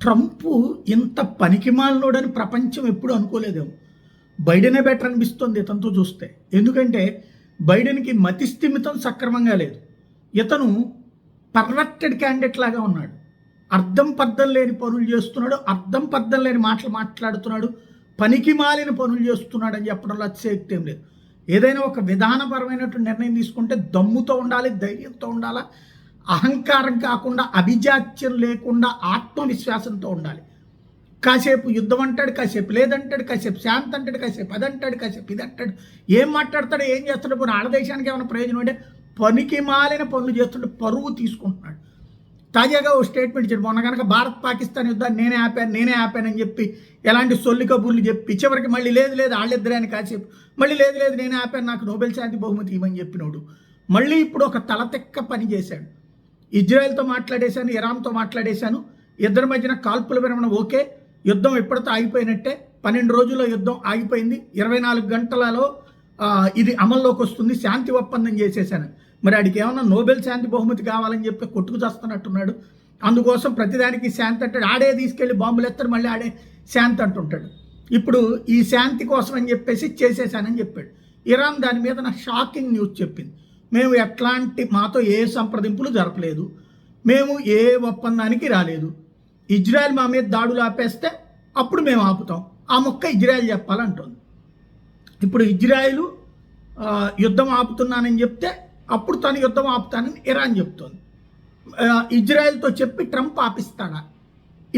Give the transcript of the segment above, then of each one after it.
Trump ఇంత పనికిమాలినోడని ప్రపంచం ఎప్పుడు అనుకోలేదేమో. బైడెనే బెటర్ అనిపిస్తుంది ఇతనితో చూస్తే. ఎందుకంటే బైడెన్కి మతి స్థిమితం సక్రమంగా లేదు. ఇతను పర్వర్టెడ్ క్యాండిడేట్ లాగా ఉన్నాడు. అర్థం పర్థం లేని పనులు చేస్తున్నాడు, అర్థం పర్థం లేని మాటలు మాట్లాడుతున్నాడు, పనికి మాలిన పనులు చేస్తున్నాడు అని చెప్పడంలో అతిశయోక్తి ఏం లేదు. ఏదైనా ఒక విధానపరమైనటువంటి నిర్ణయం తీసుకుంటే దమ్ముతో ఉండాలి, ధైర్యంతో ఉండాలా, అహంకారం కాకుండా, అభిజాత్యం లేకుండా ఆత్మవిశ్వాసంతో ఉండాలి. కాసేపు యుద్ధం అంటాడు, కాసేపు లేదంటాడు, కాసేపు శాంతి అంటాడు, కాసేపు అదంటాడు, కాసేపు ఇది అంటాడు. ఏం మాట్లాడతాడు, ఏం చేస్తాడు, పోనీ ఆడదేశానికి ఏమైనా ప్రయోజనం అంటే పనికి మాలిన పనులు చేస్తుంటే పరువు తీసుకుంటున్నాడు. తాజాగా ఓ స్టేట్మెంట్ ఇచ్చాడు. మొన్న కనుక భారత్ పాకిస్తాన్ యుద్ధాన్ని నేనే ఆపానని చెప్పి ఎలాంటి సొల్లి కబుర్లు చెప్పి చివరికి మళ్ళీ లేదు వాళ్ళిద్దరే అని కాసేపు మళ్ళీ లేదు నేనే ఆపాను, నాకు నోబెల్ శాంతి బహుమతి ఇవ్వని చెప్పినోడు మళ్ళీ ఇప్పుడు ఒక తలతెక్క పని చేశాడు. ఇజ్రాయెల్తో మాట్లాడేశాను, ఇరాన్తో మాట్లాడేశాను, ఇద్దరి మధ్యన కాల్పుల విరమణ ఓకే, యుద్ధం ఎప్పటితో ఆగిపోయినట్టే, 12 రోజుల్లో యుద్ధం ఆగిపోయింది, 24 గంటలలో ఇది అమల్లోకి వస్తుంది, శాంతి ఒప్పందం చేసేసాను. మరి ఆడికి ఏమన్నా నోబెల్ శాంతి బహుమతి కావాలని చెప్పి కొట్టుకు చేస్తున్నట్టున్నాడు. అందుకోసం ప్రతిదానికి శాంతి అంటాడు, ఆడే తీసుకెళ్ళి బాంబులు ఎత్తాడు, మళ్ళీ ఆడే శాంతి అంటుంటాడు. ఇప్పుడు ఈ శాంతి కోసం అని చెప్పేసి చేసేసానని చెప్పాడు. ఇరాన్ దాని మీద నా షాకింగ్ న్యూస్ చెప్పింది. మేము మాతో ఏ సంప్రదింపులు జరపలేదు, మేము ఏ ఒప్పందానికి రాలేదు, ఇజ్రాయెల్ మా మీద దాడులు ఆపేస్తే అప్పుడు మేము ఆపుతాం, ఆ మొక్క ఇజ్రాయెల్ చెప్పాలంటుంది. ఇప్పుడు ఇజ్రాయెల్ యుద్ధం ఆపుతున్నానని చెప్తే అప్పుడు తను యుద్ధం ఆపుతానని ఇరాన్ చెప్తోంది. ఇజ్రాయెల్తో చెప్పి ట్రంప్ ఆపిస్తాడా,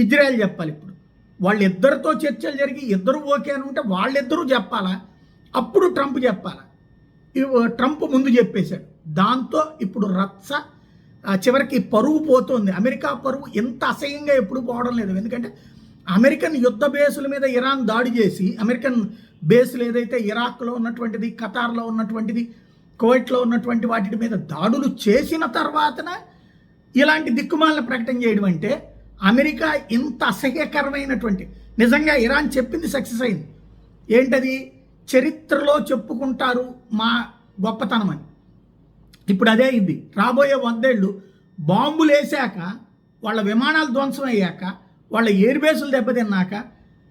ఇజ్రాయెల్ చెప్పాలి. ఇప్పుడు వాళ్ళిద్దరితో చర్చలు జరిగి ఇద్దరు ఓకే అని ఉంటే వాళ్ళిద్దరూ చెప్పాలా, అప్పుడు ట్రంప్ చెప్పాలా. ట్రంప్ ముందు చెప్పేశాడు. దాంతో ఇప్పుడు రచ్చ, చివరికి పరువు పోతుంది. అమెరికా పరువు ఎంత అసహ్యంగా ఎప్పుడు పోవడం లేదు. ఎందుకంటే అమెరికన్ యుద్ధ బేసుల మీద ఇరాన్ దాడి చేసి, అమెరికన్ బేసులు ఏదైతే ఇరాక్లో ఉన్నటువంటిది, ఖతార్లో ఉన్నటువంటిది, కువైట్లో ఉన్నటువంటి వాటి మీద దాడులు చేసిన తర్వాతన ఇలాంటి దిక్కుమాలిన ప్రకటన చేయడం అంటే అమెరికా ఇంత అసహ్యకరమైనటువంటి, నిజంగా ఇరాన్ చెప్పింది సక్సెస్ అయింది. ఏంటది, చరిత్రలో చెప్పుకుంటారు మా గొప్పతనం అని. ఇప్పుడు అదే అయింది. రాబోయే 100 ఏళ్ళు బాంబులు వేసాక, వాళ్ళ విమానాలు ధ్వంసం అయ్యాక, వాళ్ళ ఎయిర్ బేసులు దెబ్బతిన్నాక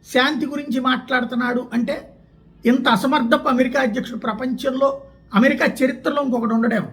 శాంతి గురించి మాట్లాడుతున్నాడు అంటే ఇంత అసమర్థపు అమెరికా అధ్యక్షుడు ప్రపంచంలో, అమెరికా చరిత్రలో ఇంకొకటి ఉండడేమో.